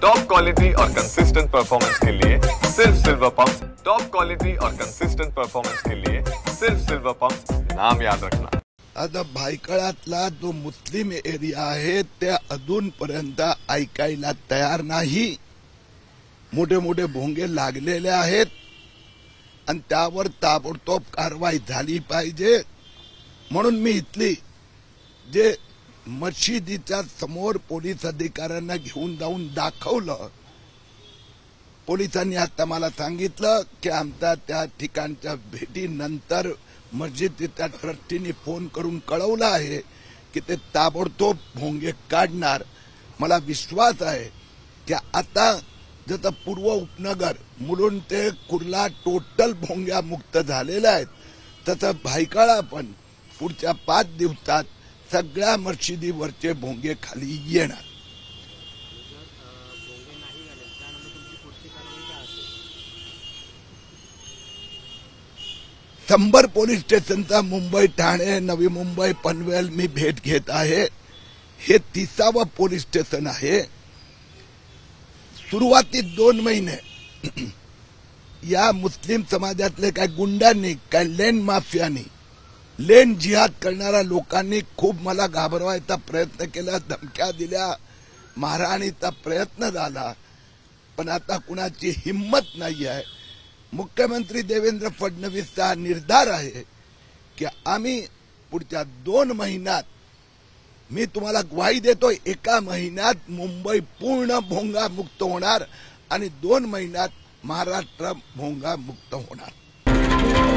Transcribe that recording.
Top quality और consistent performance के लिए सिर्फ सिल्वर पंप्स। टॉप क्वालिटी और कंसिस्टेंट परफॉर्मेंस के लिए सिर्फ सिल्वर पंप्स, नाम याद रखना। आता भायखळ्यातला जो मुस्लिम एरिया आहे त्या अजूनपर्यंत ऐकायला तयार नाही। मोठे मोठे भोंगे लागलेले आहेत आणि त्यावर ताबडतोब कारवाई झाली पाहिजे। म्हणून मी इथली जे मशिदीच्या समोर पोलीस अधिकाऱ्यांना घेऊन जाऊन दाखवलं। पोलिसांनी आता मला सांगितलं की आमच्या त्या ठिकाणच्या भेटीनंतर मस्जिदीच्या ट्रस्टीने फोन करून कळवलं आहे की ते ताबडतोब भोंगे काढणार। मला विश्वास आहे की आता जसं पूर्व उपनगर मुलुंड ते कुर्ला टोटल भोंग्या मुक्त झालेल्या आहेत, तसं भायखळा पण पुढच्या 5 दिवसात सगळ्या मशिदीवरचे भोंगे खाली येणार। शंभर पोलीस स्टेशनचा मुंबई, ठाणे, नवी मुंबई, पनवेल मी भेट घेत आहे। हे 30वे पोलीस स्टेशन आहे। सुरुवातीत 2 महिने या मुस्लिम समाजातले काय गुंडांनी, काय लेन माफियांनी, लेन जिहाद करणाऱ्या लोकांनी खूप मला घाबरवायचा प्रयत्न केला, धमक्या दिल्या, मारहाणीचा प्रयत्न झाला, पण आता कुणाची हिम्मत नाही आहे। मुख्यमंत्री देवेंद्र फडणवीसचा निर्धार आहे की आम्ही पुढच्या 2 महिन्यात, मी तुम्हाला ग्वाही देतो, 1 महिन्यात मुंबई पूर्ण भोंगा मुक्त होणार आणि 2 महिन्यात महाराष्ट्र भोंगा मुक्त होणार।